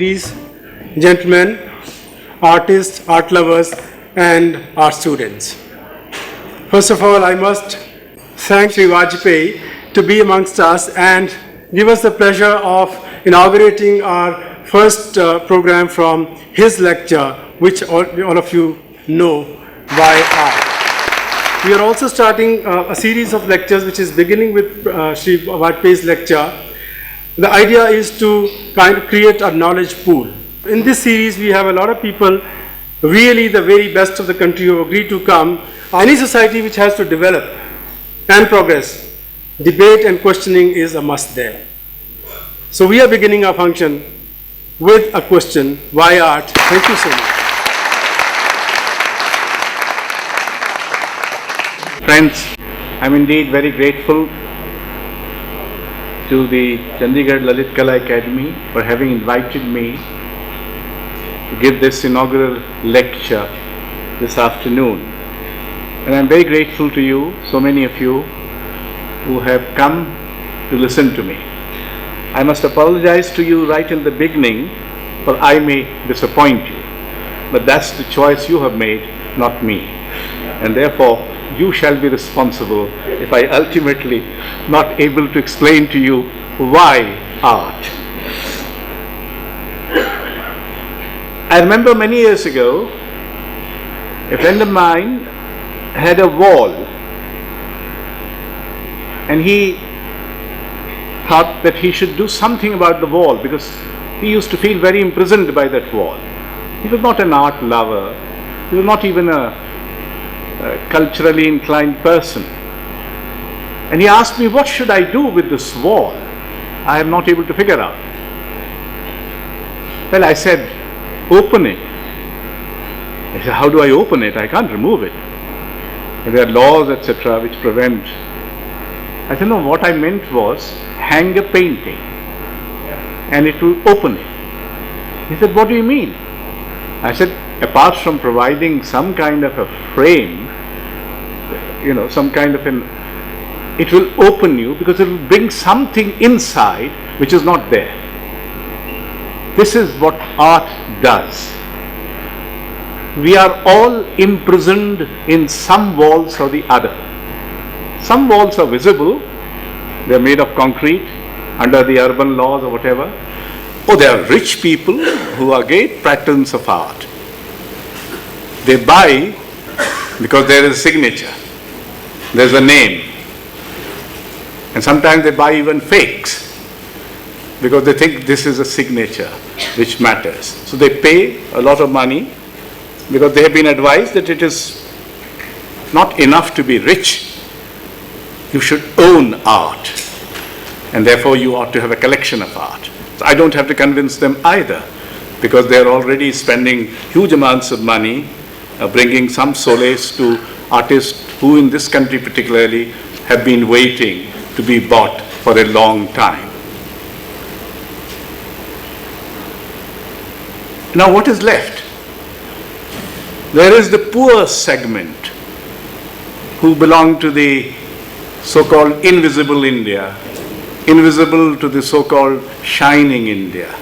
ladies, gentlemen, artists, art lovers, and art students. First of all, I must thank Shri Vajpeyi to be amongst us and give us the pleasure of inaugurating our first program from his lecture, which all of you know, Why Art. We are also starting a series of lectures which is beginning with Shri Vajpeyi's lecture. The idea is to kind of create a knowledge pool. In this series, we have a lot of people, really the very best of the country, who agreed to come. Any society which has to develop and progress, debate and questioning is a must there. So we are beginning our function with a question, why art? Thank you so much. Friends, I'm indeed very grateful to the Chandigarh Lalit Kala Akademi for having invited me to give this inaugural lecture this afternoon. And I'm very grateful to you, so many of you, who have come to listen to me. I must apologize to you right in the beginning, for I may disappoint you. But that's the choice you have made, not me. And therefore, you shall be responsible if I ultimately not able to explain to you why art. I remember many years ago, a friend of mine had a wall, and he thought that he should do something about the wall because he used to feel very imprisoned by that wall. He was not an art lover, he was not even a culturally inclined person. And he asked me, what should I do with this wall? I am not able to figure out. Well, I said, open it. He said, how do I open it? I can't remove it. And there are laws, etc., which prevent. I said, no, what I meant was hang a painting and it will open it. He said, what do you mean? I said, apart from providing some kind of a frame, some kind of it will open you because it will bring something inside which is not there. This is what art does. We are all imprisoned in some walls or the other. Some walls are visible, they are made of concrete under the urban laws or whatever. Or there are rich people who are great patrons of art. They buy because there is a signature, there's a name. And sometimes they buy even fakes because they think this is a signature which matters. So they pay a lot of money because they have been advised that it is not enough to be rich. You should own art, and therefore you ought to have a collection of art. So I don't have to convince them either, because they are already spending huge amounts of money bringing some solace to artists who in this country particularly have been waiting to be bought for a long time. Now what is left? There is the poor segment who belong to the so-called invisible India, invisible to the so-called shining India.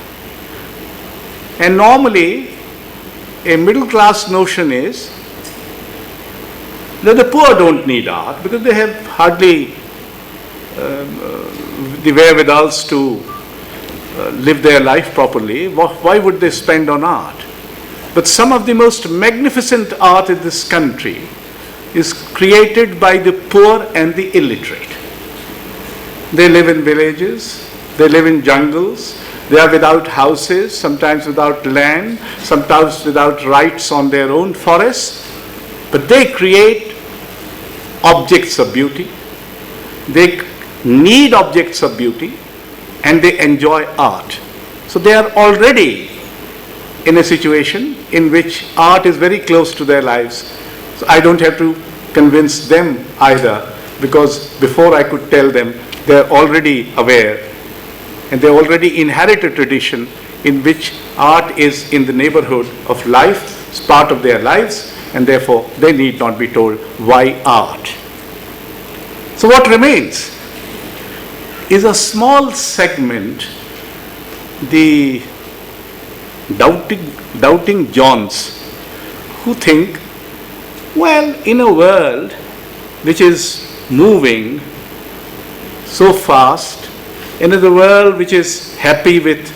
And normally, a middle-class notion is that the poor don't need art because they have hardly the wherewithals to live their life properly. Why would they spend on art? But some of the most magnificent art in this country is created by the poor and the illiterate. They live in villages, they live in jungles, they are without houses, sometimes without land, sometimes without rights on their own forests, but they create objects of beauty, they need objects of beauty, and they enjoy art. So they are already in a situation in which art is very close to their lives. So I don't have to convince them either, because before I could tell them, they are already aware and they already inherit a tradition in which art is in the neighborhood of life, it's part of their lives, and therefore they need not be told why art. So what remains is a small segment, the doubting Johns who think, well, in a world which is moving so fast, and in a world which is happy with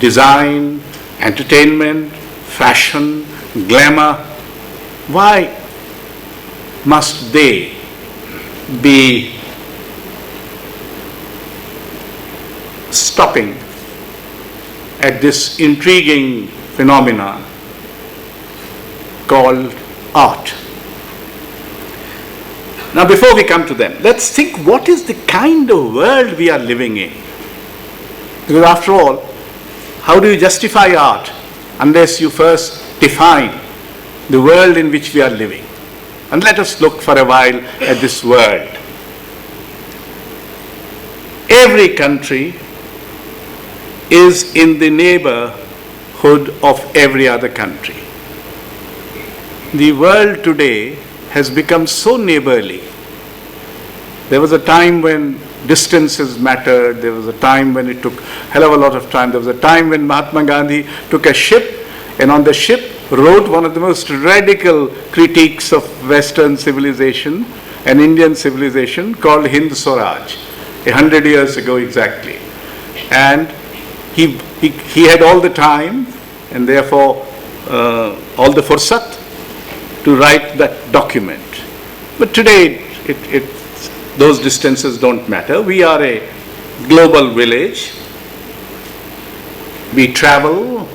design, entertainment, fashion, glamour, why must they be stopping at this intriguing phenomena called art? Now, before we come to them, let's think what is the kind of world we are living in. Because after all, how do you justify art unless you first define the world in which we are living? And let us look for a while at this world. Every country is in the neighborhood of every other country. The world today has become so neighborly. There was a time when distances mattered. There was a time when it took a hell of a lot of time. There was a time when Mahatma Gandhi took a ship, and on the ship wrote one of the most radical critiques of Western civilization and Indian civilization called Hind Swaraj, 100 years ago exactly. And he had all the time and therefore all the fursat to write that document. But today, those distances don't matter. We are a global village. We travel,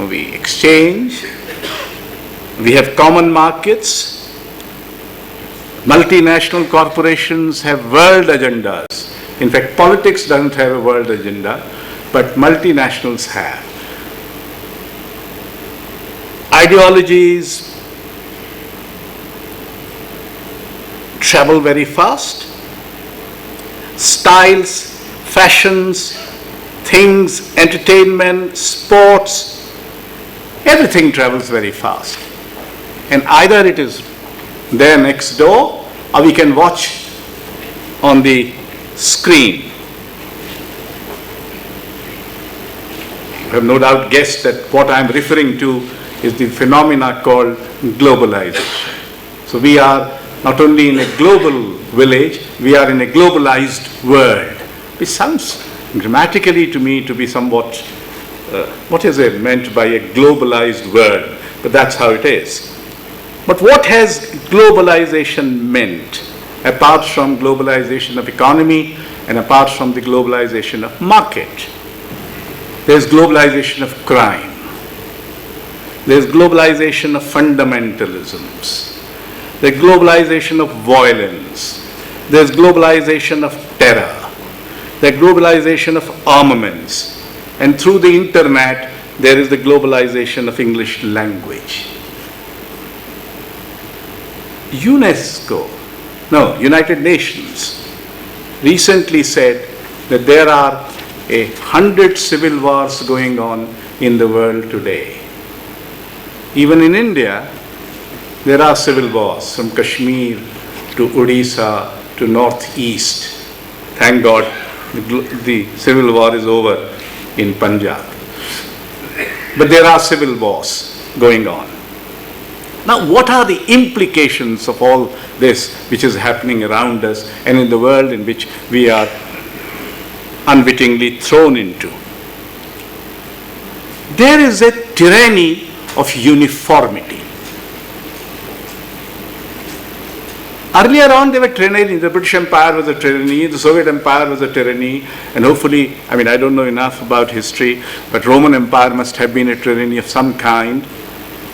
we exchange, we have common markets. Multinational corporations have world agendas. In fact, politics doesn't have a world agenda, but multinationals have. Ideologies travel very fast. Styles, fashions, things, entertainment, sports, everything travels very fast. And either it is there next door or we can watch on the screen. You have no doubt guessed that what I am referring to is the phenomena called globalization. So we are not only in a global village, we are in a globalized world. It sounds grammatically to me to be somewhat, what is it meant by a globalized world? But that's how it is. But what has globalization meant, apart from globalization of economy and apart from the globalization of market? There's globalization of crime. There's globalization of fundamentalisms. There's globalization of violence. There's globalization of terror. There's globalization of armaments. And through the internet, there is the globalization of English language. United Nations recently said that there are 100 civil wars going on in the world today. Even in India, there are civil wars from Kashmir to Odisha to Northeast. Thank God the civil war is over in Punjab. But there are civil wars going on. Now, what are the implications of all this which is happening around us and in the world in which we are unwittingly thrown into? There is a tyranny of uniformity. Earlier on, they were tyranny. The British Empire was a tyranny, the Soviet Empire was a tyranny, and hopefully, I don't know enough about history, but Roman Empire must have been a tyranny of some kind.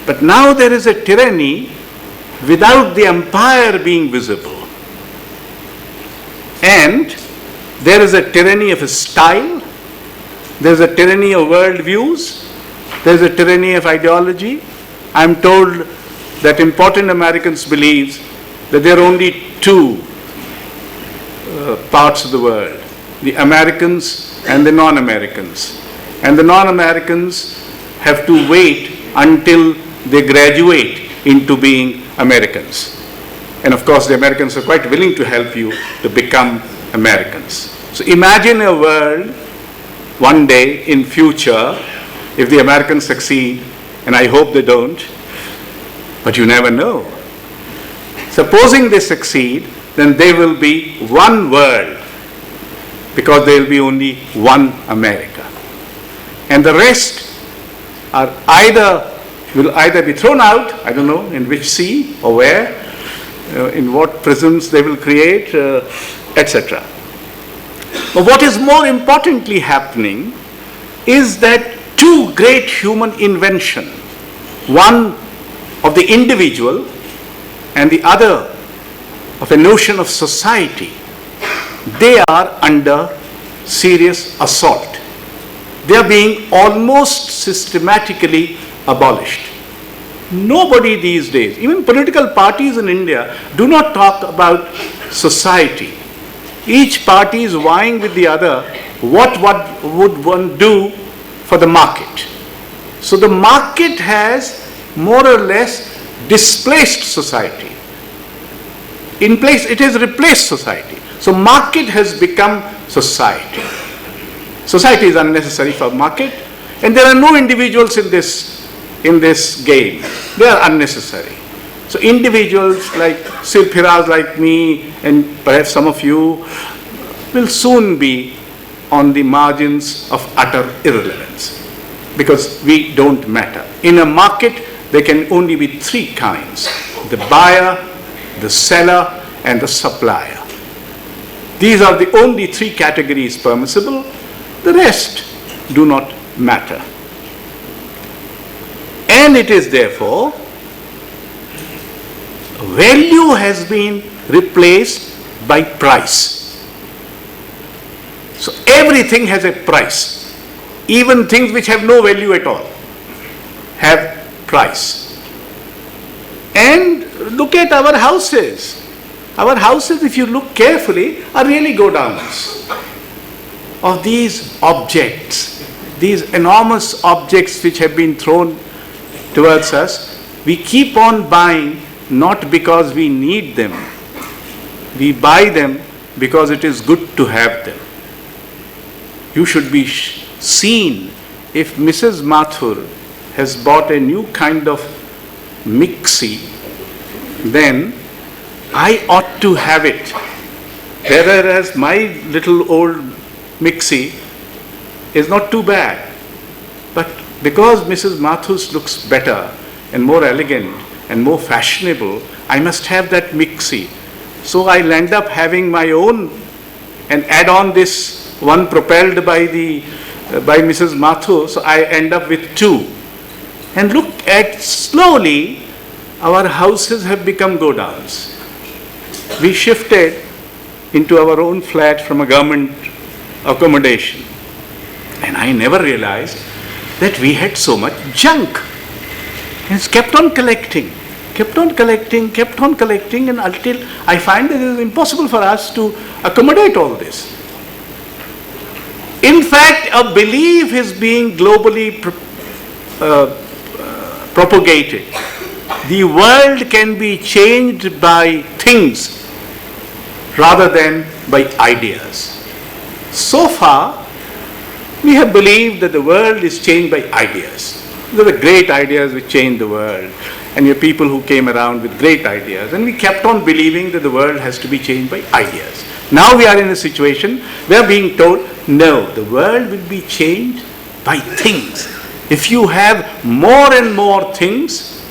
But now there is a tyranny without the empire being visible. And there is a tyranny of a style, there is a tyranny of worldviews, there is a tyranny of ideology. I am told that important Americans believe that there are only two parts of the world, the Americans and the non-Americans. And the non-Americans have to wait until they graduate into being Americans. And of course, the Americans are quite willing to help you to become Americans. So imagine a world one day in future if the Americans succeed, and I hope they don't, but you never know. Supposing they succeed, then there will be one world, because there will be only one America. And the rest are will either be thrown out, I don't know in which sea or where, in what prisons they will create, etc. But what is more importantly happening is that two great human inventions, one of the individual and the other of a notion of society, they are under serious assault. They are being almost systematically abolished. Nobody these days, even political parties in India, do not talk about society. Each party is vying with the other what would one do for the market. So the market has more or less displaced society. In place, it has replaced society. So market has become society. Society is unnecessary for market, and there are no individuals in this game. They are unnecessary. So individuals like Sirphiraz like me and perhaps some of you will soon be on the margins of utter irrelevance, because we don't matter. In a market, there can only be three kinds: the buyer, the seller, and the supplier. These are the only three categories permissible. The rest do not matter. And it is therefore, value has been replaced by price. So everything has a price. Even things which have no value at all have price. And look at our houses. Our houses, if you look carefully, are really go-downs of these objects, these enormous objects which have been thrown towards us. We keep on buying not because we need them. We buy them because it is good to have them. You should be seen if Mrs. Mathur has bought a new kind of mixie, then I ought to have it. Whereas my little old mixie is not too bad. But because Mrs. Mathur's looks better and more elegant and more fashionable, I must have that mixie. So I'll end up having my own and add on this one propelled by Mrs. Mathur, so I end up with two. And look at, slowly our houses have become go-downs. We shifted into our own flat from a government accommodation. And I never realized that we had so much junk. And it's kept on collecting, and until I find that it is impossible for us to accommodate all this. In fact, a belief is being globally propagated. The world can be changed by things rather than by ideas. So far, we have believed that the world is changed by ideas. There were great ideas which changed the world, and there are people who came around with great ideas, and we kept on believing that the world has to be changed by ideas. Now we are in a situation where being told, no, the world will be changed by things. If you have more and more things,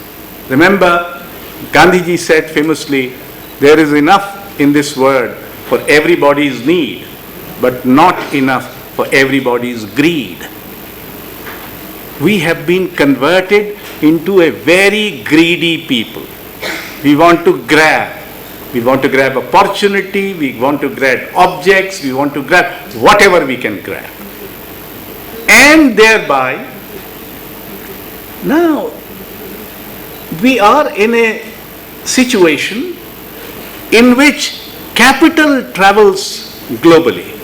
remember, Gandhiji said famously, there is enough in this world for everybody's need, but not enough for everybody's greed. We have been converted into a very greedy people. We want to grab. We want to grab opportunity, we want to grab objects, we want to grab whatever we can grab. And thereby, now, we are in a situation in which capital travels globally,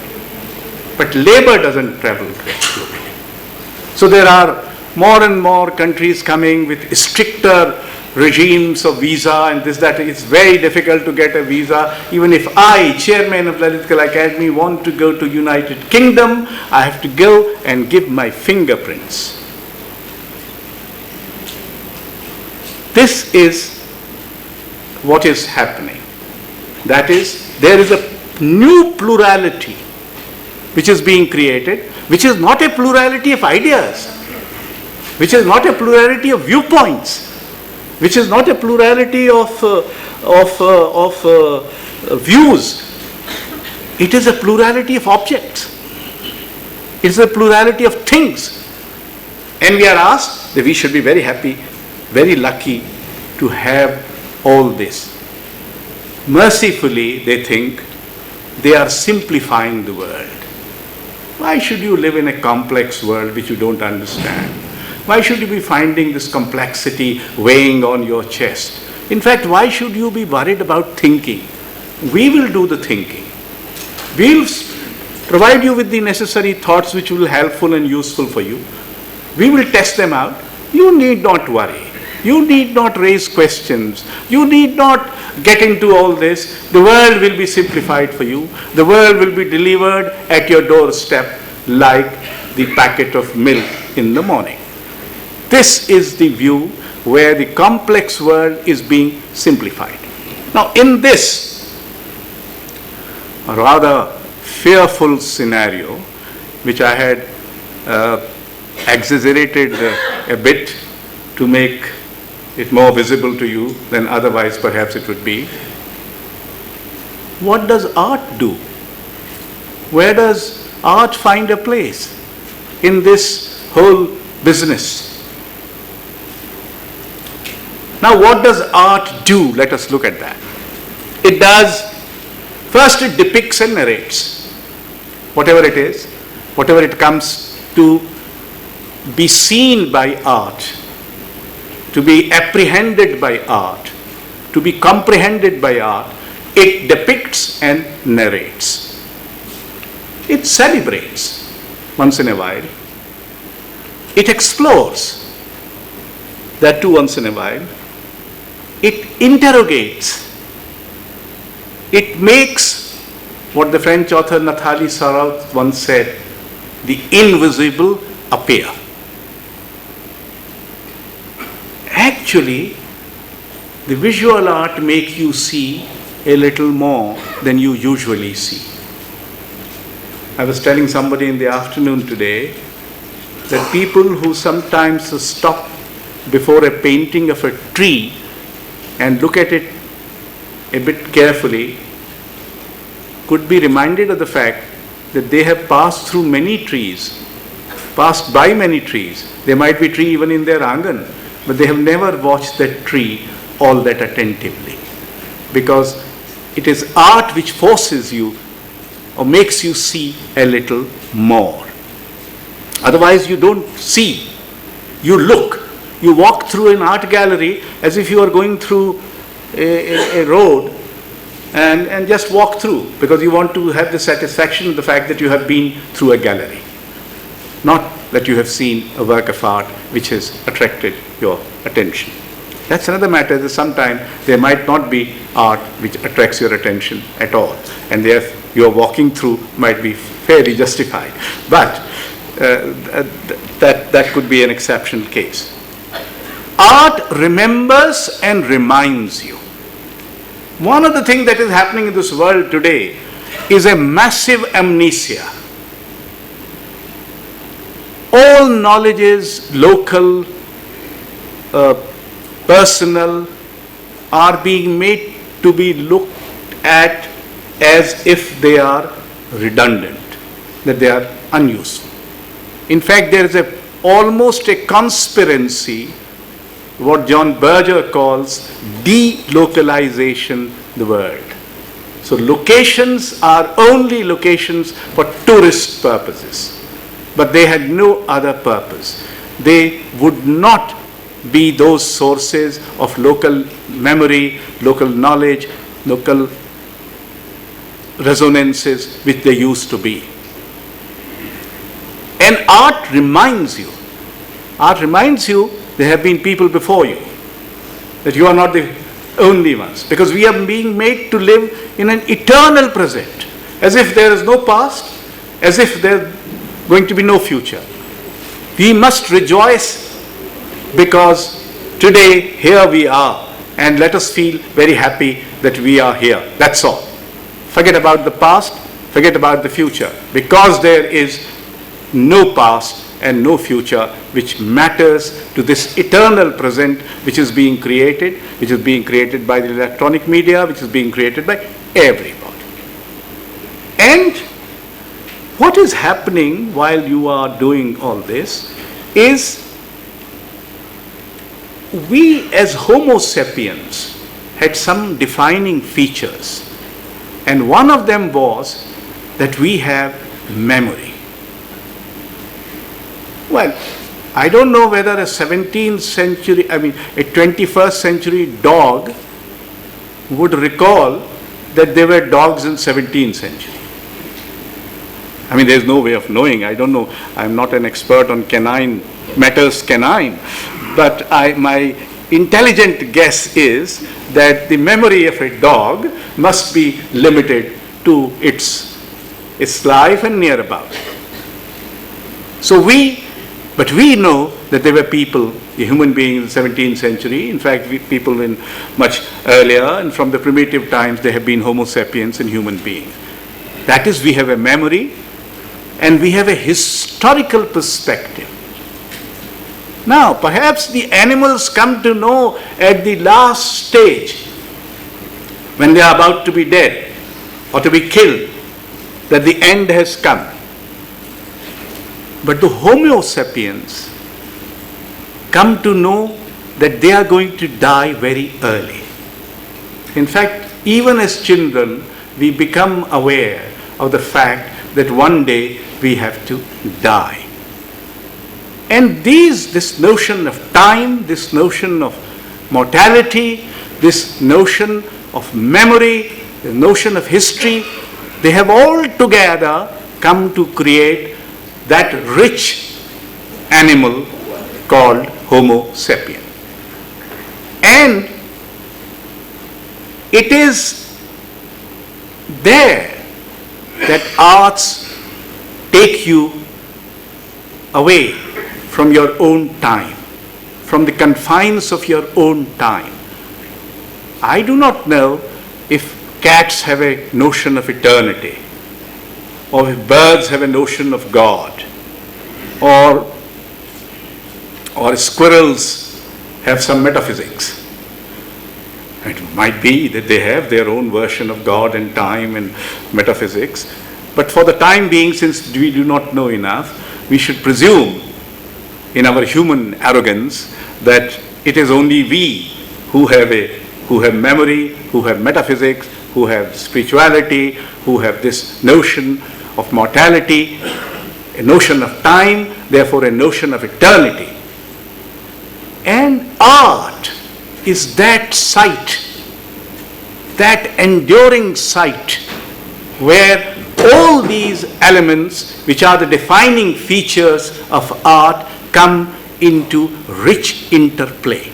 but labor doesn't travel globally. So there are more and more countries coming with stricter regimes of visa and this, that. It's very difficult to get a visa. Even if I, chairman of Lalit Kala Akademi, want to go to United Kingdom, I have to go and give my fingerprints. This is what is happening. That is, there is a new plurality which is being created, which is not a plurality of ideas, which is not a plurality of viewpoints, which is not a plurality of views. It is a plurality of objects. It is a plurality of things. And we are asked that we should be very happy, very lucky to have all this. Mercifully, they think they are simplifying the world. Why should you live in a complex world which you don't understand? Why should you be finding this complexity weighing on your chest? In fact, why should you be worried about thinking? We will do the thinking. We will provide you with the necessary thoughts which will be helpful and useful for you. We will test them out. You need not worry. You need not raise questions. You need not get into all this. The world will be simplified for you. The world will be delivered at your doorstep like the packet of milk in the morning. This is the view where the complex world is being simplified. Now, in this rather fearful scenario, which I had exaggerated a bit to make it more visible to you than otherwise perhaps it would be, what does art do? Where does art find a place in this whole business? Now, what does art do? Let us look at that. It does, first it depicts and narrates whatever it is, whatever it comes to be seen by art, to be apprehended by art, to be comprehended by art. It depicts and narrates. It celebrates once in a while. It explores, that too once in a while. It interrogates. It makes what the French author Nathalie Sarraut once said, the invisible appear. Actually, the visual art makes you see a little more than you usually see. I was telling somebody in the afternoon today that people who sometimes stop before a painting of a tree and look at it a bit carefully could be reminded of the fact that they have passed through many trees, passed by many trees. There might be a tree even in their angan, but they have never watched that tree all that attentively. Because it is art which forces you or makes you see a little more. Otherwise you don't see, you look. You walk through an art gallery as if you are going through a road and just walk through because you want to have the satisfaction of the fact that you have been through a gallery. Not that you have seen a work of art which has attracted your attention. That's another matter, that sometimes there might not be art which attracts your attention at all, and therefore your walking through might be fairly justified. But that could be an exceptional case. Art remembers and reminds you. One of the things that is happening in this world today is a massive amnesia. All knowledges, local, personal, are being made to be looked at as if they are redundant, that they are unuseful. In fact, there is almost a conspiracy, what John Berger calls delocalization the world. So locations are only locations for tourist purposes, but they had no other purpose. They would not be those sources of local memory, local knowledge, local resonances which they used to be. And art reminds you. Art reminds you there have been people before you, that you are not the only ones, because we are being made to live in an eternal present, as if there is no past, as if there is going to be no future. We must rejoice because today here we are, and let us feel very happy that we are here. That's all. Forget about the past, forget about the future, because there is no past and no future which matters to this eternal present which is being created by the electronic media, which is being created by everybody. And what is happening while you are doing all this is, we as Homo sapiens had some defining features, and one of them was that we have memory. Well, I don't know whether a 21st century dog would recall that there were dogs in 17th century. I mean, there's no way of knowing. I don't know. I'm not an expert on matters canine. But my intelligent guess is that the memory of a dog must be limited to its life and near about. But we know that there were people, the human beings in the 17th century, in fact people in much earlier, and from the primitive times there have been Homo sapiens and human beings. That is, we have a memory and we have a historical perspective. Now, perhaps the animals come to know at the last stage, when they are about to be dead or to be killed, that the end has come. But the Homo sapiens come to know that they are going to die very early. In fact, even as children, we become aware of the fact that one day we have to die. And this notion of time, this notion of mortality, this notion of memory, the notion of history, they have all together come to create that rich animal called Homo sapien. And it is there that arts take you away from your own time, from the confines of your own time. I do not know if cats have a notion of eternity, or if birds have a notion of God, or squirrels have some metaphysics. It might be that they have their own version of God and time and metaphysics, but for the time being, since we do not know enough, we should presume in our human arrogance that it is only we who have memory, who have metaphysics, who have spirituality, who have this notion of mortality, a notion of time, therefore a notion of eternity. And art is that sight, that enduring sight, where all these elements, which are the defining features of art, come into rich interplay.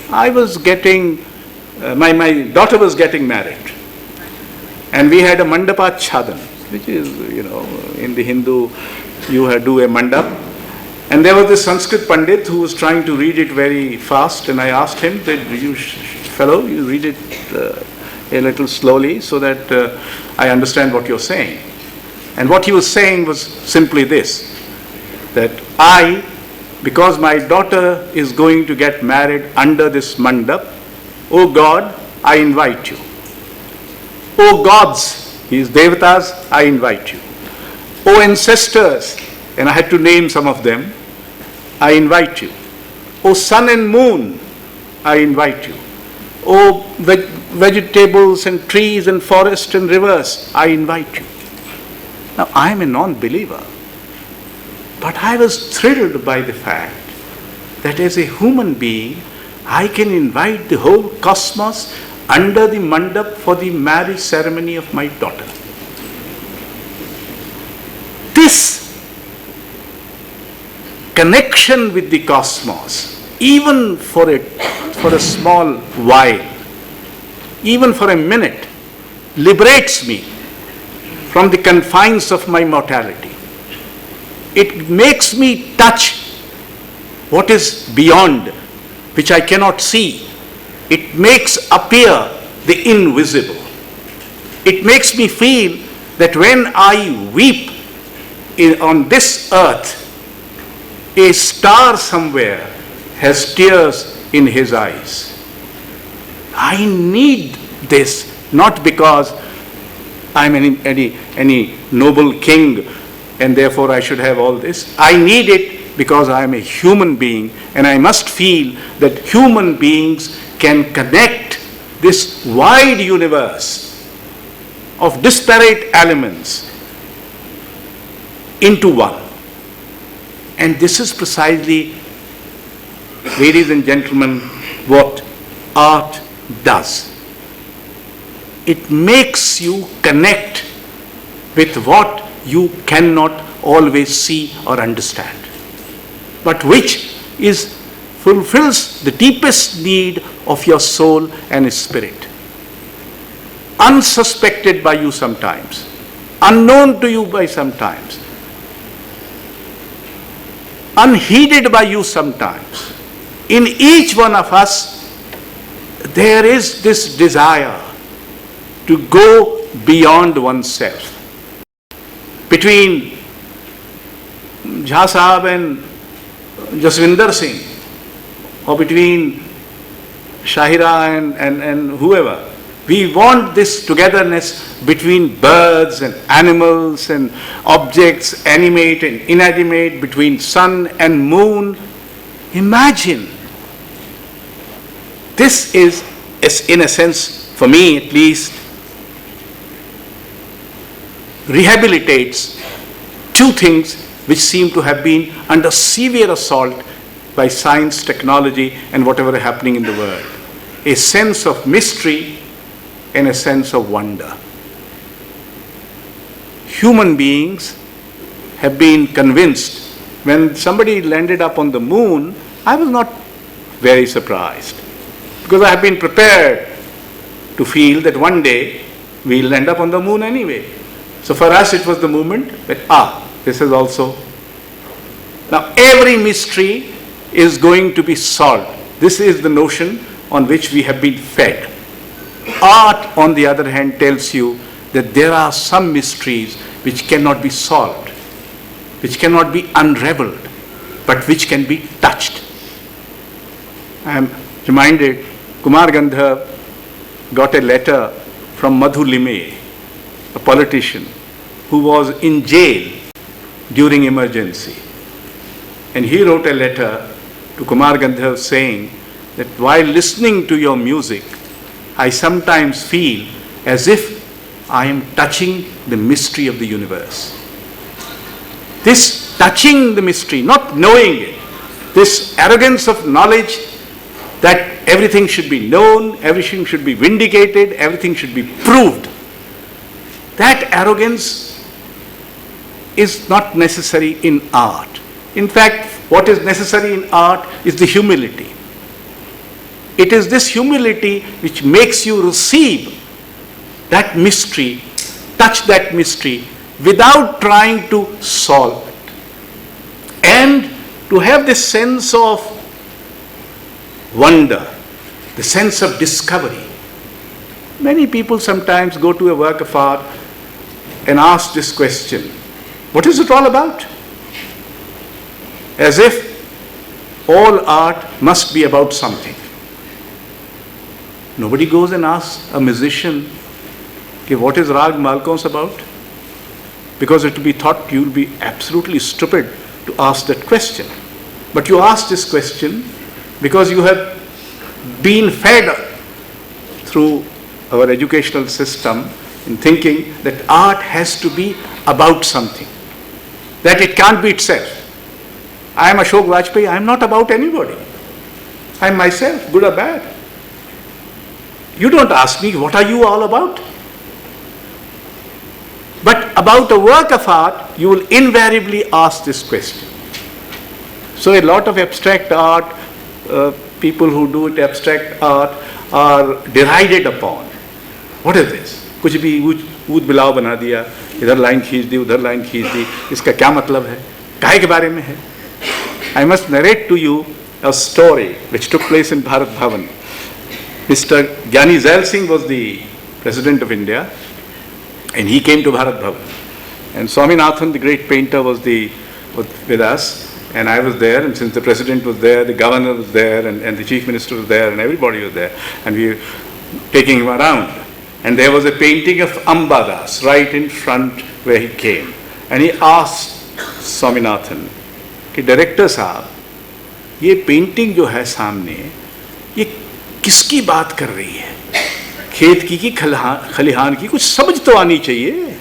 My daughter was getting married, and we had a mandapa chadan, which is, in the Hindu, you do a mandap. And there was this Sanskrit Pandit who was trying to read it very fast, and I asked him, you read it a little slowly so that I understand what you're saying. And what he was saying was simply this, that because my daughter is going to get married under this mandap, oh God, I invite you. Oh gods, these devatas, I invite you. Oh ancestors, and I had to name some of them, I invite you. Oh sun and moon, I invite you. Oh vegetables and trees and forests and rivers, I invite you. Now I am a non-believer, but I was thrilled by the fact that as a human being, I can invite the whole cosmos under the mandap for the marriage ceremony of my daughter. This connection with the cosmos, even for a small while, even for a minute, liberates me from the confines of my mortality. It makes me touch what is beyond, which I cannot see. It makes appear the invisible. It makes me feel that when I weep on this earth, a star somewhere has tears in his eyes. I need this, not because I'm any noble king and therefore I should have all this. I need it because I am a human being, and I must feel that human beings can connect this wide universe of disparate elements into one. And this is precisely, ladies and gentlemen, what art does. It makes you connect with what you cannot always see or understand, but which fulfills the deepest need of your soul and spirit. Unsuspected by you sometimes, unknown to you by sometimes, unheeded by you sometimes. In each one of us, there is this desire to go beyond oneself. Between Jha Sahab and Jaswinder Singh, or between Shahira and whoever, we want this togetherness between birds and animals and objects, animate and inanimate, between sun and moon. Imagine. This is, in a sense, for me at least, rehabilitates two things which seem to have been under severe assault by science, technology, and whatever is happening in the world. A sense of mystery and a sense of wonder. Human beings have been convinced. When somebody landed up on the moon, I was not very surprised, because I have been prepared to feel that one day we'll end up on the moon anyway. So for us it was the moment that, this is also. Now every mystery is going to be solved. This is the notion on which we have been fed. Art, on the other hand, tells you that there are some mysteries which cannot be solved, which cannot be unraveled, but which can be touched. I am reminded, Kumar Gandharv got a letter from Madhu Lime, a politician who was in jail during emergency. And he wrote a letter to Kumar Gandharv saying that while listening to your music, I sometimes feel as if I am touching the mystery of the universe. This touching the mystery, not knowing it, this arrogance of knowledge that everything should be known, everything should be vindicated, everything should be proved, that arrogance is not necessary in art. In fact, what is necessary in art is the humility. It is this humility which makes you receive that mystery, touch that mystery, without trying to solve it. And to have this sense of wonder, the sense of discovery. Many people sometimes go to a work of art and ask this question, what is it all about? As if all art must be about something. Nobody goes and asks a musician, okay, what is Rag Malkons about? Because it will be thought you will be absolutely stupid to ask that question. But you ask this question because you have been fed through our educational system in thinking that art has to be about something, that it can't be itself. I am Ashok Vajpeyi, I am not about anybody. I am myself, good or bad. You don't ask me, what are you all about? But about a work of art, you will invariably ask this question. So a lot of abstract art, people who do it abstract art are derided upon. What is this? कुछ भी ऊद बिलाव बना दिया, इधर line खींच दी, उधर line खींच दी, इसका क्या मतलब है? काहे के बारे में है? I must narrate to you a story which took place in Bharat Bhavan. Mr. Gyani Zail Singh was the President of India, and he came to Bharat Bhavan. And Swaminathan, the great painter, was with us, and I was there, and since the President was there, the Governor was there, and the Chief Minister was there, and everybody was there, and we were taking him around. And there was a painting of Ambadas right in front where he came. And he asked Swaminathan, कि director साहब, ये painting जो है सामने, ये किसकी बात कर रही है? खेत की खलिहान की? कुछ समझ तो आनी चाहिए.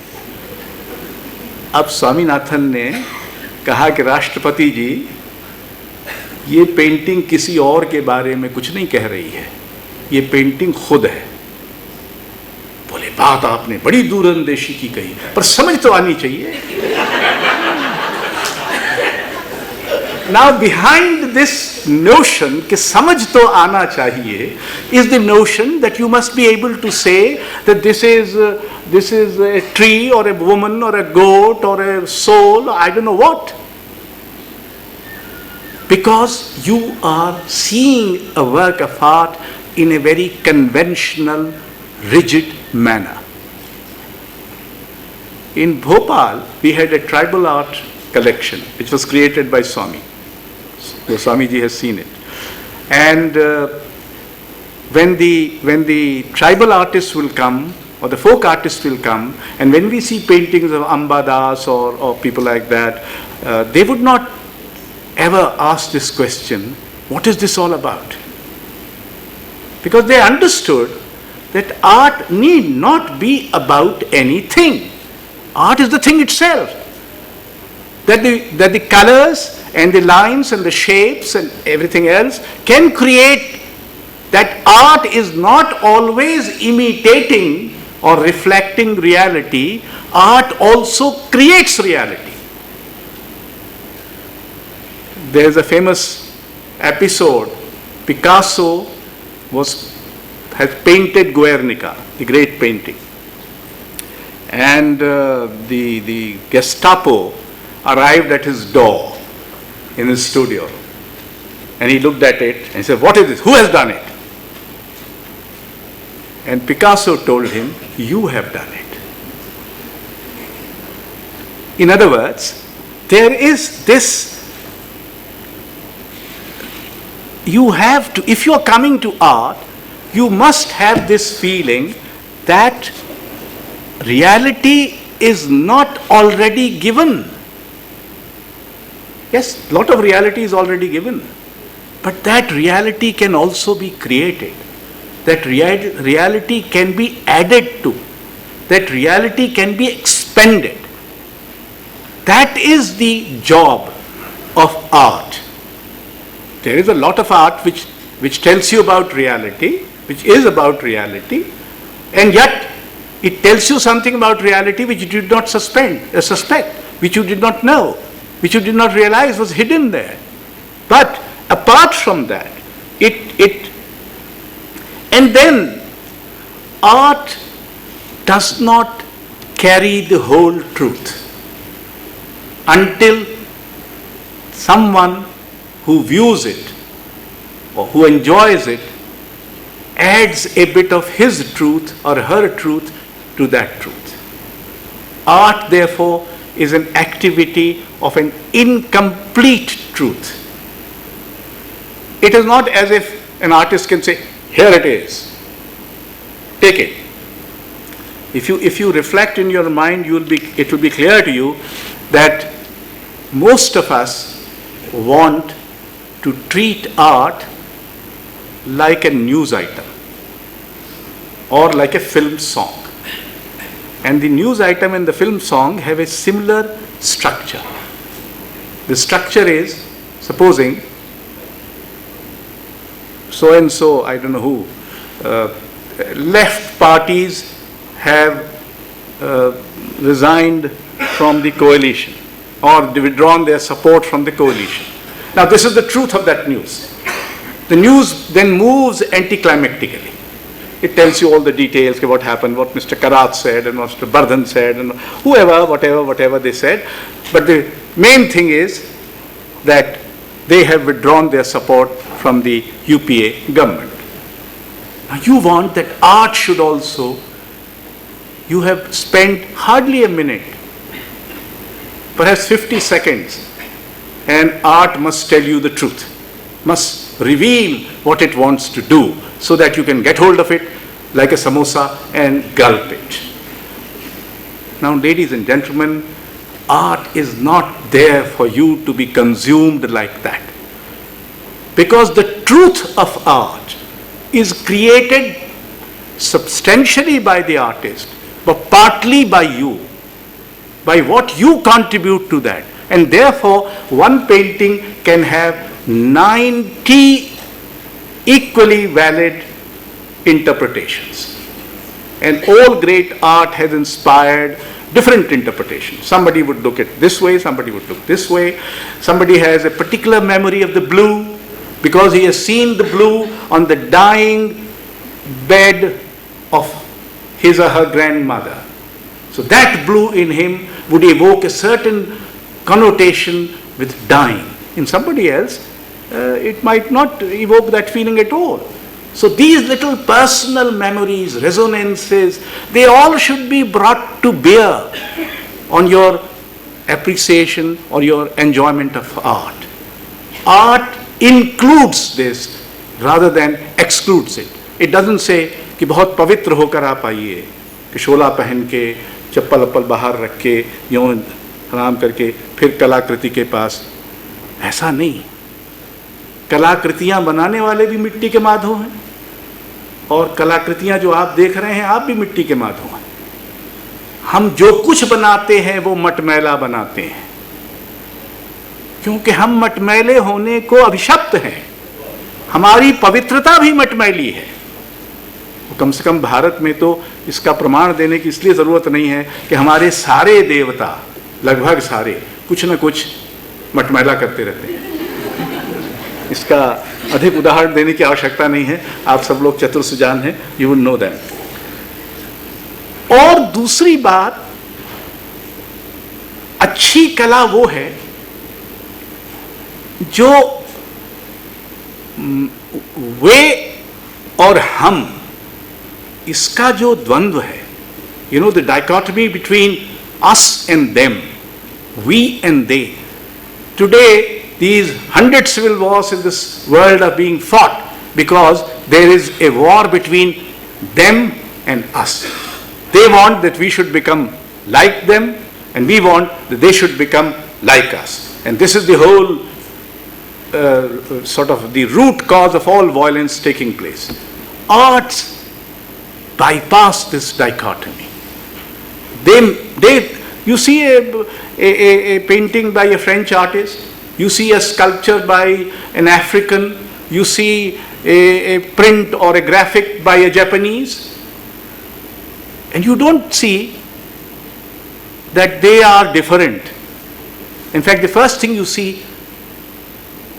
अब स्वामीनाथन ने कहा कि राष्ट्रपति जी, ये पेंटिंग किसी और के बारे में कुछ नहीं कह रही है, ये पेंटिंग खुद है. बोले, बात आपने बड़ी दूरंदेशी की कही, पर समझ तो आनी चाहिए. Now behind this notion कि समझ तो आना चाहिए is the notion that you must be able to say that this is a tree or a woman or a goat or a soul, I don't know what. Because you are seeing a work of art in a very conventional, rigid manner. In Bhopal, we had a tribal art collection which was created by Swami. So Swamiji has seen it. And when the tribal artists will come, or the folk artists will come, and when we see paintings of Ambadas or people like that, they would not ever ask this question, what is this all about? Because they understood that art need not be about anything. Art is the thing itself. That the colors and the lines and the shapes and everything else can create, that art is not always imitating or reflecting reality. Art also creates reality. There is a famous episode. Picasso has painted Guernica, the great painting. And the Gestapo arrived at his door in his studio. And he looked at it and he said, what is this? Who has done it? And Picasso told him, you have done it. In other words, there is this, you have to, if you are coming to art, you must have this feeling that reality is not already given. Yes, a lot of reality is already given, but that reality can also be created. That reality can be added to. That reality can be expanded. That is the job of art. There is a lot of art which tells you about reality, which is about reality, and yet it tells you something about reality which you did not suspect, which you did not know, which you did not realize was hidden there. But apart from that, and then art does not carry the whole truth until someone who views it or who enjoys it adds a bit of his truth or her truth to that truth. Art, therefore, is an activity of an incomplete truth. It is not as if an artist can say, here it is, take it. If you reflect in your mind, it will be clear to you that most of us want to treat art like a news item or like a film song. And the news item and the film song have a similar structure. The structure is, supposing so and so, I don't know who, left parties have resigned from the coalition or withdrawn their support from the coalition. Now this is the truth of that news. The news then moves anticlimactically. It tells you all the details of what happened, what Mr. Karat said and what Mr. Bardhan said and whoever, whatever they said. But the main thing is that they have withdrawn their support from the UPA government. Now you want that art should also, you have spent hardly a minute, perhaps 50 seconds, and art must tell you the truth, must reveal what it wants to do so that you can get hold of it like a samosa and gulp it. Now, ladies and gentlemen, art is not there for you to be consumed like that. Because the truth of art is created substantially by the artist, but partly by you, by what you contribute to that. And therefore, one painting can have 90 equally valid interpretations. And all great art has inspired different interpretations. Somebody would look at this way, somebody would look this way. Somebody has a particular memory of the blue because he has seen the blue on the dying bed of his or her grandmother. So that blue in him would evoke a certain connotation with dying. In somebody else, it might not evoke that feeling at all. So these little personal memories, resonances, they all should be brought to bear on your appreciation or your enjoyment of art. Art includes this rather than excludes it. It doesn't say कि बहुत पवित्र होकर आप आइए, कि शोला पहन के, चप्पल apple बाहर रख के, यूँ आराम करके, फिर कलाकृति के पास. ऐसा नहीं. कलाकृतियाँ बनाने वाले भी मिट्टी के माधो हैं और कलाकृतियाँ जो आप देख रहे हैं आप भी मिट्टी के माधो हैं. हम जो कुछ बनाते हैं वो मटमैला बनाते हैं क्योंकि हम मटमैले होने को अभिशप्त हैं. हमारी पवित्रता भी मटमैली है. कम से कम भारत में तो इसका प्रमाण देने की इसलिए ज़रूरत नहीं है कि हमारे सारे देवता, लगभग सारे, कुछ न कुछ मटमैला करते रहते हैं. इसका अधिक उदाहरण देने की आवश्यकता नहीं है, आप सब लोग चतुर सुजान हैं, यू विल नो दैट. और दूसरी बात, अच्छी कला वो है जो वे और हम, इसका जो द्वंद्व है, you know the dichotomy between us and them, we and they. Today these 100 civil wars in this world are being fought because there is a war between them and us. They want that we should become like them and we want that they should become like us. And this is the whole sort of the root cause of all violence taking place. Arts bypass this dichotomy. You see a painting by a French artist, you see a sculpture by an African, you see a print or a graphic by a Japanese, and you don't see that they are different. In fact, the first thing you see,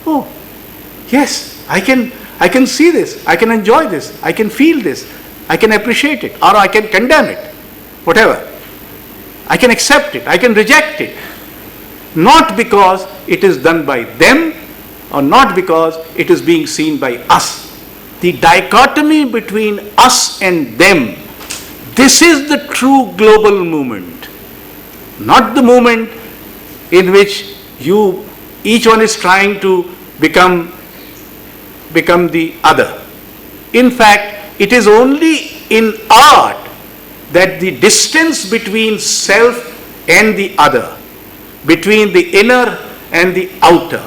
oh, yes, I can see this, I can enjoy this, I can feel this, I can appreciate it, or I can condemn it, whatever. I can accept it, I can reject it. Not because it is done by them or not because it is being seen by us. The dichotomy between us and them, this is the true global movement. Not the movement in which each one is trying to become the other. In fact, it is only in art that the distance between self and the other, between the inner and the outer,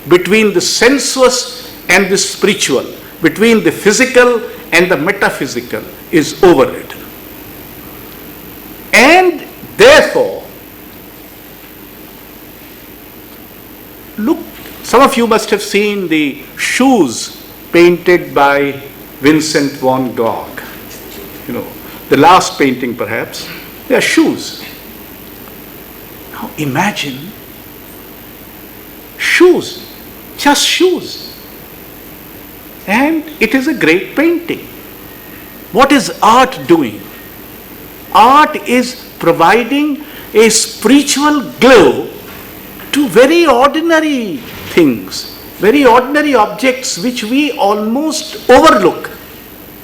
between the sensuous and the spiritual, between the physical and the metaphysical is overridden. And therefore, look, some of you must have seen the shoes painted by Vincent van Gogh. You know, the last painting perhaps, they are shoes. Now imagine shoes, just shoes. And it is a great painting. What is art doing? Art is providing a spiritual glow to very ordinary things very ordinary objects which we almost overlook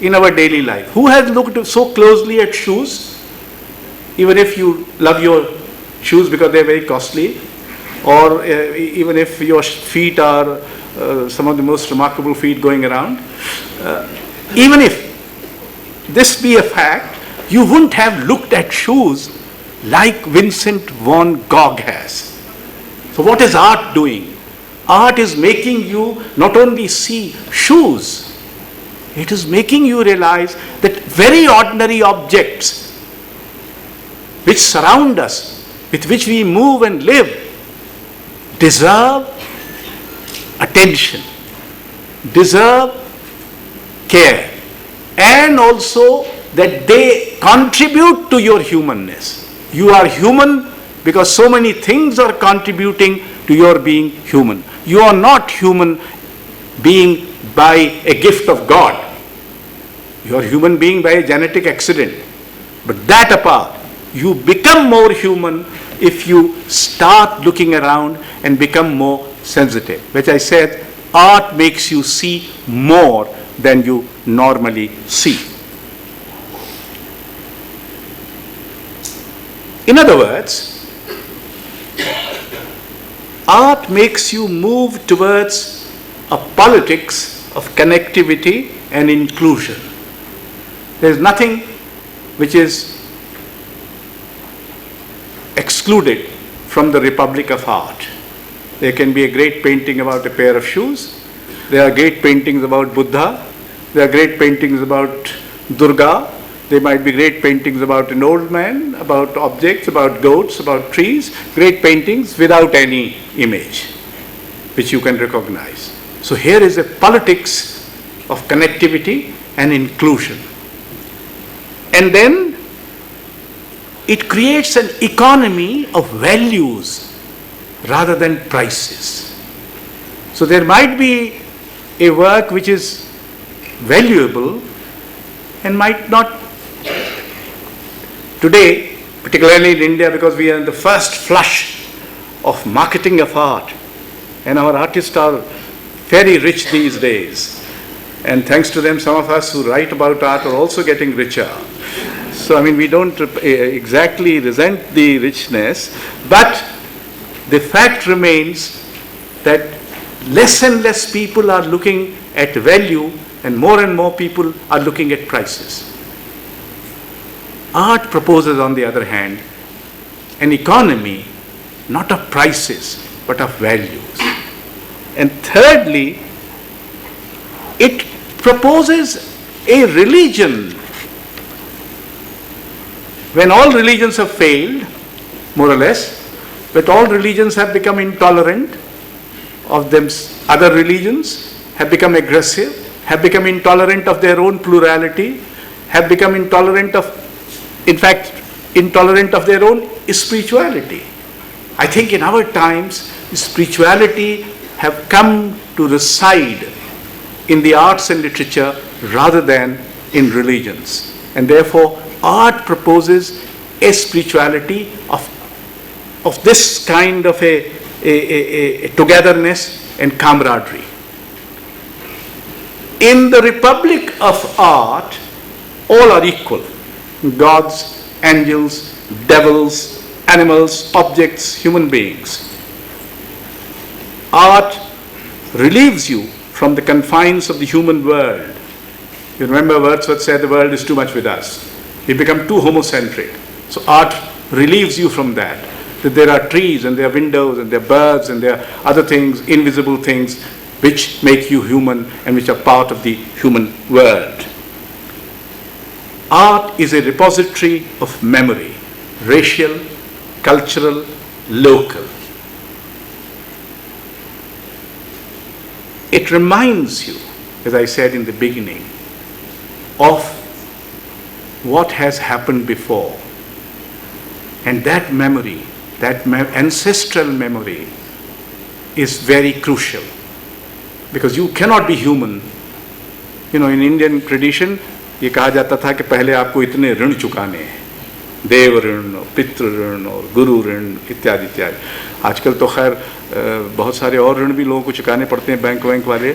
in our daily life. Who has looked so closely at shoes? Even if you love your shoes because they are very costly, or even if your feet are some of the most remarkable feet going around, even if this be a fact, you wouldn't have looked at shoes like Vincent van Gogh has. So what is art doing? Art is making you not only see shoes, it is making you realize that very ordinary objects which surround us, with which we move and live, deserve attention, deserve care, and also that they contribute to your humanness. You are human because so many things are contributing to your being human. You are not human being by a gift of God. You are human being by a genetic accident. But that apart, you become more human if you start looking around and become more sensitive. Which I said, art makes you see more than you normally see. In other words, art makes you move towards a politics of connectivity and inclusion. There is nothing which is excluded from the republic of art. There can be a great painting about a pair of shoes. There are great paintings about Buddha. There are great paintings about Durga. There might be great paintings about an old man, about objects, about goats, about trees. Great paintings without any image which you can recognize. So here is a politics of connectivity and inclusion. And then it creates an economy of values rather than prices. So there might be a work which is valuable and might not. Today, particularly in India, because we are in the first flush of marketing of art, and our artists are very rich these days. And thanks to them, some of us who write about art are also getting richer. So, I mean, we don't exactly resent the richness, but the fact remains that less and less people are looking at value and more people are looking at prices. Art proposes, on the other hand, an economy not of prices but of values. And thirdly, it proposes a religion. When all religions have failed, more or less, but all religions have become intolerant of them, other religions have become aggressive, have become intolerant of their own plurality, have become intolerant of their own spirituality. I think in our times, spirituality have come to reside in the arts and literature rather than in religions. And therefore, art proposes a spirituality of this kind of a togetherness and camaraderie. In the republic of art, all are equal. Gods, angels, devils, animals, objects, human beings. Art relieves you from the confines of the human world. You remember Wordsworth said the world is too much with us. We become too homocentric. So art relieves you from that. That there are trees and there are windows and there are birds and there are other things, invisible things, which make you human and which are part of the human world. Art is a repository of memory, racial, cultural, local. It reminds you, as I said in the beginning, of what has happened before. And that memory, that ancestral memory, is very crucial. Because you cannot be human. You know, in Indian tradition, ये कहा जाता था कि पहले आपको इतने ऋण चुकाने हैं. देव ऋण और पितृ ऋण और गुरु ऋण इत्यादि इत्यादि। आजकल तो खैर बहुत सारे और ऋण भी लोगों को चुकाने पड़ते हैं, बैंक वाले,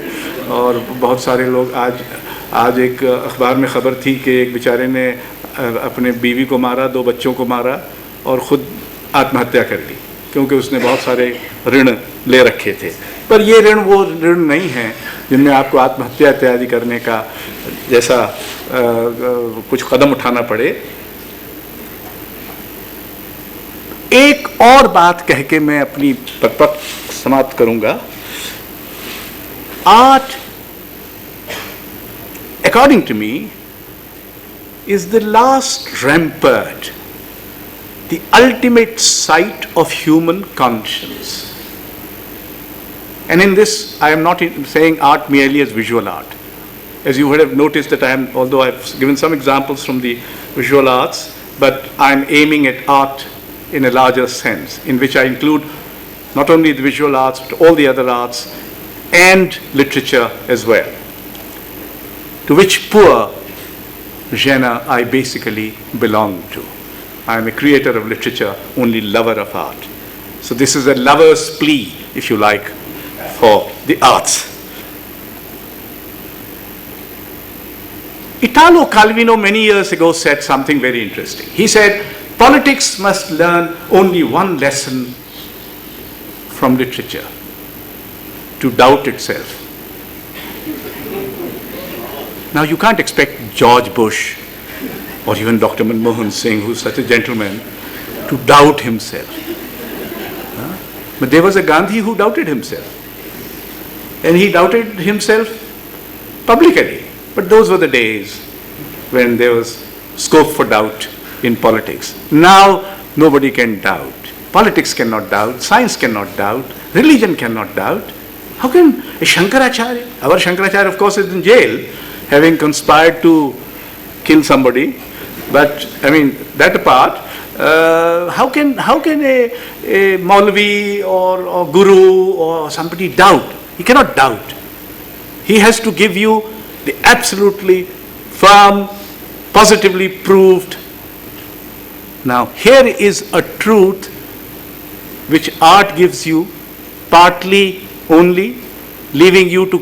और बहुत सारे लोग आज एक अखबार में खबर थी कि एक बेचारे ने अपने बीवी को मारा, 2 बच्चों को मारा और ख़ुद आत्महत्या कर ली, क्योंकि उसने बहुत सारे ऋण ले रखे थे। पर ये ऋण वो ऋण नहीं है जिनमें आपको आत्महत्या इत्यादि करने का जैसा कुछ कदम उठाना पड़े। एक और बात कह के मैं अपनी परिपक्व समाप्त करूंगा। Art, according to me, is the last rampart, the ultimate sight of human conscience. And in this, I am not saying art merely as visual art. As you would have noticed that although I've given some examples from the visual arts, but I'm aiming at art in a larger sense, in which I include not only the visual arts, but all the other arts and literature as well, to which poor genre I basically belong to. I am a creator of literature, only lover of art. So this is a lover's plea, if you like, for the arts. Italo Calvino many years ago said something very interesting. He said, politics must learn only one lesson from literature: to doubt itself. Now you can't expect George Bush or even Dr. Manmohan Singh, who's such a gentleman, to doubt himself. But there was a Gandhi who doubted himself. And he doubted himself publicly. But those were the days when there was scope for doubt in politics. Now nobody can doubt. Politics cannot doubt, science cannot doubt, religion cannot doubt. How can a Shankaracharya, our Shankaracharya of course is in jail, having conspired to kill somebody, but I mean that apart, how can a Maulvi or Guru or somebody doubt? He cannot doubt. He has to give you the absolutely firm, positively proved. Now here is a truth which art gives you, partly only, leaving you to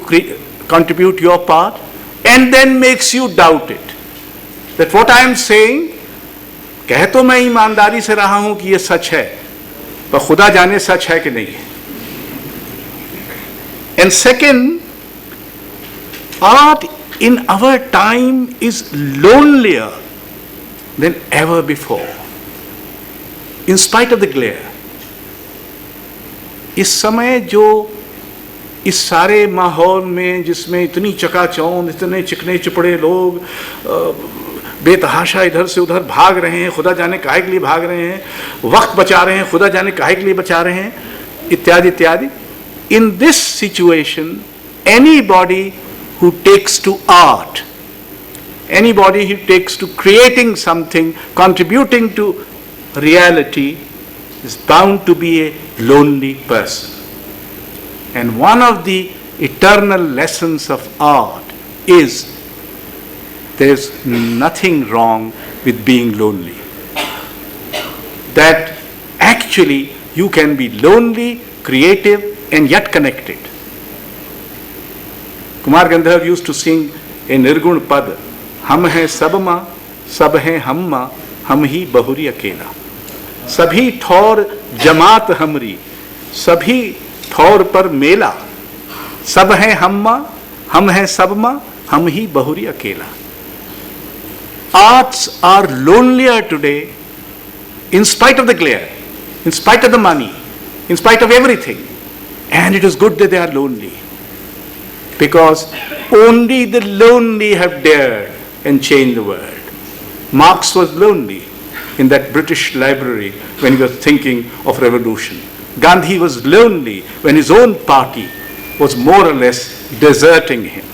contribute your part, and then makes you doubt it. That what I am saying, कह तो मैं ईमानदारी से रहा हूं कि ये सच है, पर खुदा जाने सच है कि नहीं है. And second, art in our time is lonelier than ever before, in spite of the glare. इस समय जो इस सारे माहौल में जिसमें इतनी चकाचौंध, इतने चिकने चुपड़े लोग बेतहाशा इधर से उधर भाग रहे हैं, खुदा जाने काहे के लिए भाग रहे हैं, वक्त बचा रहे हैं, खुदा जाने काहे के लिए बचा रहे हैं, इत्यादि इत्यादि. In this situation, anybody who takes to art, anybody who takes to creating something, contributing to reality, is bound to be a lonely person. And one of the eternal lessons of art is there's nothing wrong with being lonely. That actually you can be lonely, creative, and yet connected. Kumar Gandharv used to sing a Nirgun Pad, Hum hai sabma, sab hai hamma, hum hi Bahuri Akela. Sabhi thor jamaat hamri, sabhi thor par mela, sab hai hamma, hum hai sabma, hum hi Bahuri Akela. Arts are lonelier today in spite of the glare, in spite of the money, in spite of everything. And it is good that they are lonely, because only the lonely have dared and changed the world. Marx was lonely in that British library when he was thinking of revolution. Gandhi was lonely when his own party was more or less deserting him.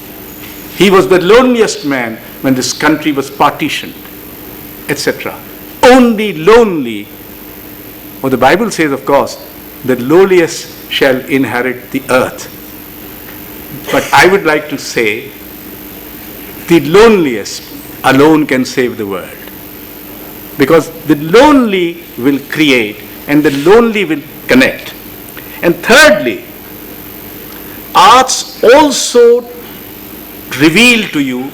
He was the loneliest man when this country was partitioned, etc. Only lonely, or the Bible says, of course, the lowliest shall inherit the earth. But I would like to say, the loneliest alone can save the world. because the lonely will create and the lonely will connect. And thirdly, arts also reveal to you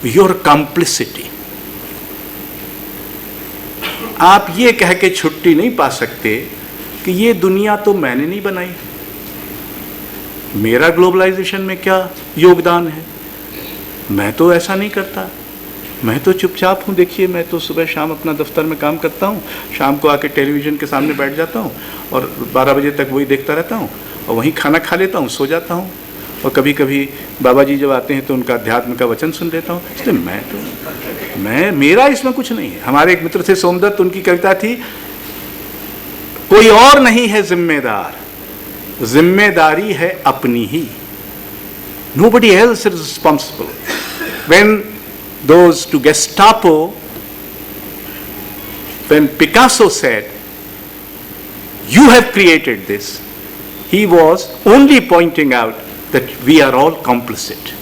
your complicity. आप ये कह के छुट्टी नहीं पा सकते कि ये दुनिया तो मैंने नहीं बनाई, मेरा ग्लोबलाइजेशन में क्या योगदान है, मैं तो ऐसा नहीं करता, मैं तो चुपचाप हूँ, देखिए मैं तो सुबह शाम अपना दफ्तर में काम करता हूँ, शाम को आके टेलीविज़न के सामने बैठ जाता हूँ और 12 बजे तक वही देखता रहता हूँ और वहीं खाना खा लेता हूँ, सो जाता हूँ, और कभी कभी बाबा जी जब आते हैं तो उनका अध्यात्म का वचन सुन लेता हूँ। इसलिए मेरा इसमें कुछ नहीं है। हमारे एक मित्र थे सोमदत्त, उनकी कविता थी, कोई और नहीं है जिम्मेदार, जिम्मेदारी है अपनी ही। Nobody else is responsible. When those to Gestapo, when Picasso said, you have created this, he was only pointing out that we are all complicit.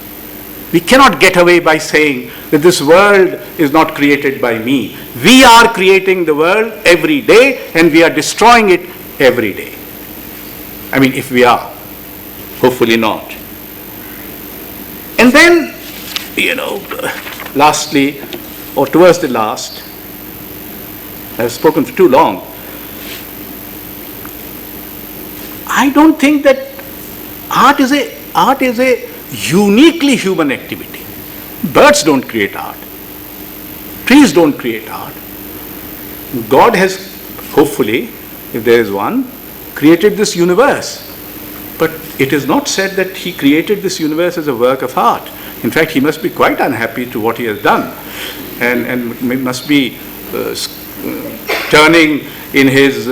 We cannot get away by saying that this world is not created by me. We are creating the world every day and we are destroying it every day. I mean, if we are, hopefully not. And then, lastly, or towards the last, I've spoken for too long. I don't think that art is a uniquely human activity. Birds don't create art. Trees don't create art. God has, hopefully, if there is one, created this universe. But it is not said that he created this universe as a work of art. In fact, he must be quite unhappy to what he has done, and must be turning in his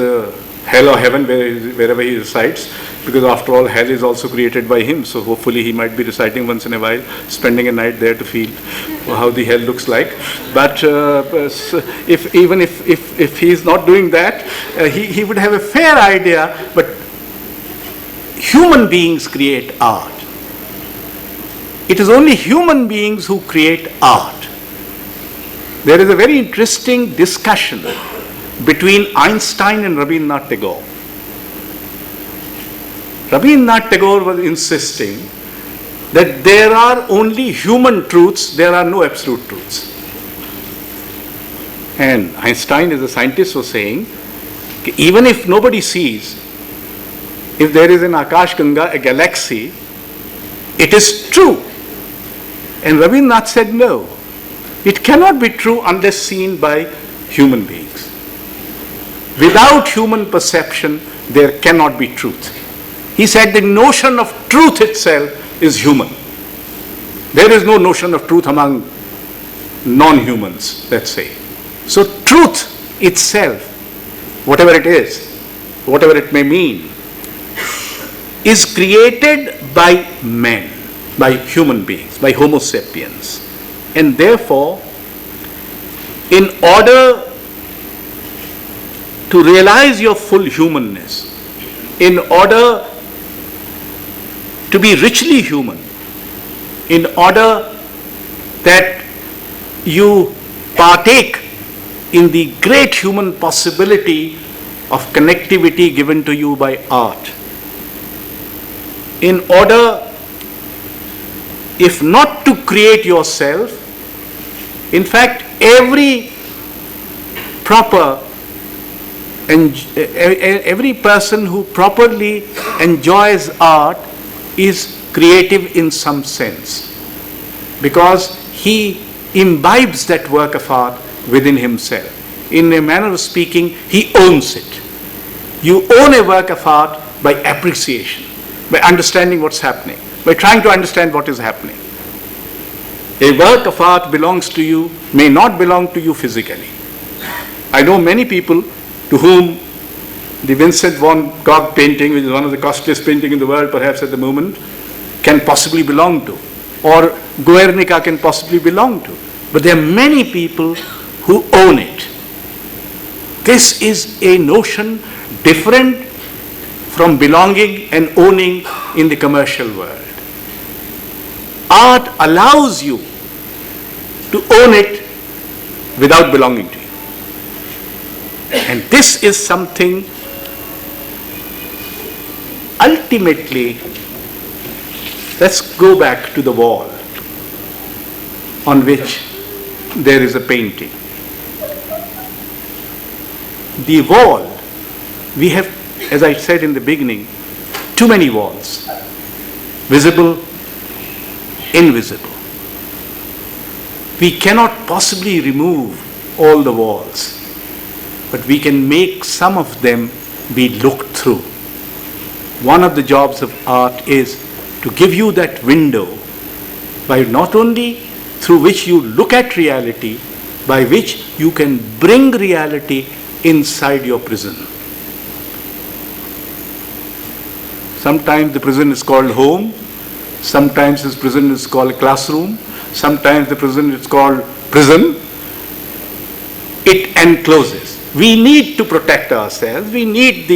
hell or heaven wherever he resides, because after all, hell is also created by him. So hopefully he might be reciting once in a while, spending a night there to feel how the hell looks like. But if he is not doing that, he would have a fair idea. But human beings create art. It is only human beings who create art. There is a very interesting discussion between Einstein and Rabindranath Tagore. Rabindranath Tagore was insisting that there are only human truths, there are no absolute truths. And Einstein, as a scientist, was saying, even if nobody sees, if there is an Akash Ganga, a galaxy, it is true. And Rabindranath said, no, it cannot be true unless seen by human beings. Without human perception, there cannot be truth. He said the notion of truth itself is human. There is no notion of truth among non-humans, let's say. So truth itself, whatever it is, whatever it may mean, is created by men, by human beings, by Homo sapiens. And therefore, in order to realize your full humanness, in order to be richly human, in order that you partake in the great human possibility of connectivity given to you by art, in order, if not to create yourself, in fact, every person who properly enjoys art is creative in some sense, because he imbibes that work of art within himself. In a manner of speaking, he owns it. You own a work of art by appreciation, by understanding what's happening, by trying to understand what is happening. A work of art belongs to you, may not belong to you physically. I know many people to whom the Vincent van Gogh painting, which is one of the costliest paintings in the world perhaps at the moment, can possibly belong to, or Guernica can possibly belong to. But there are many people who own it. This is a notion different from belonging and owning in the commercial world. Art allows you to own it without belonging to you. And this is something ultimately, let's go back to the wall on which there is a painting. The wall, we have, as I said in the beginning, too many walls. Visible, invisible. We cannot possibly remove all the walls, but we can make some of them be looked through. One of the jobs of art is to give you that window by not only through which you look at reality, by which you can bring reality inside your prison. Sometimes the prison is called home, sometimes this prison is called classroom, sometimes the prison is called prison. It encloses. We need to protect ourselves, we need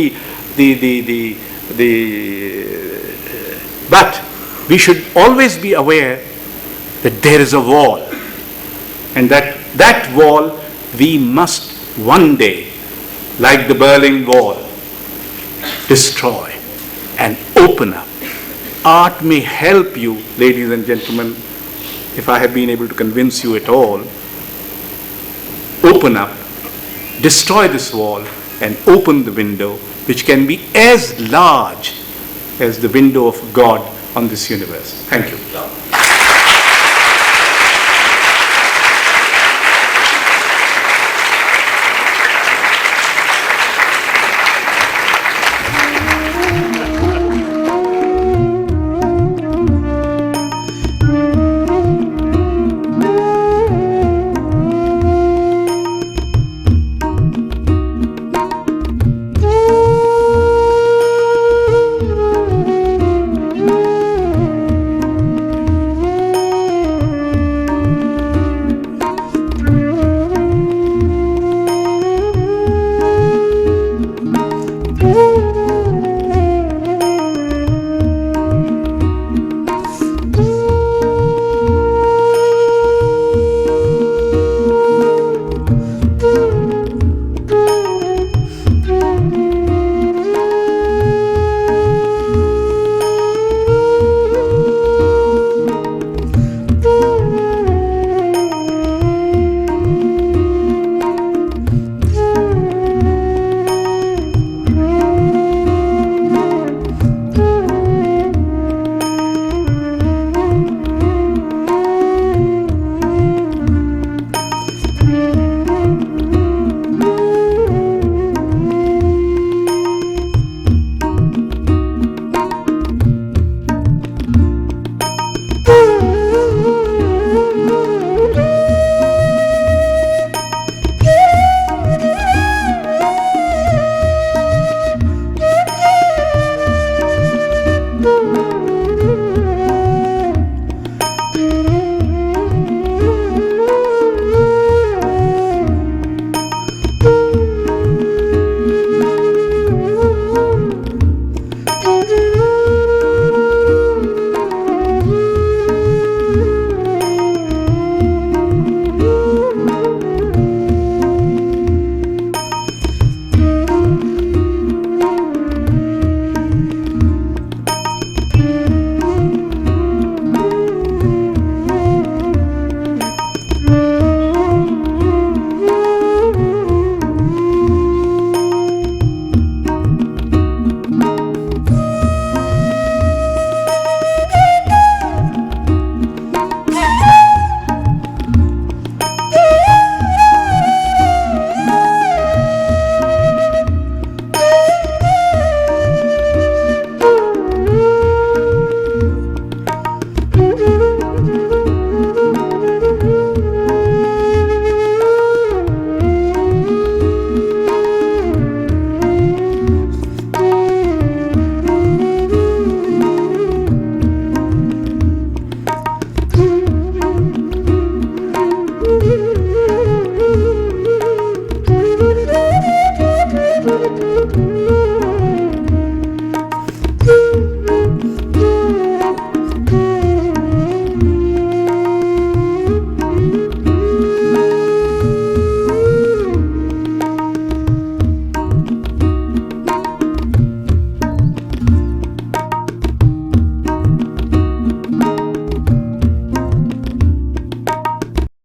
but we should always be aware that there is a wall, and that wall we must one day, like the Berlin Wall, destroy and open up. Art may help you, ladies and gentlemen, if I have been able to convince you at all. Open up, destroy this wall, and open the window, which can be as large as the window of God on this universe. Thank you.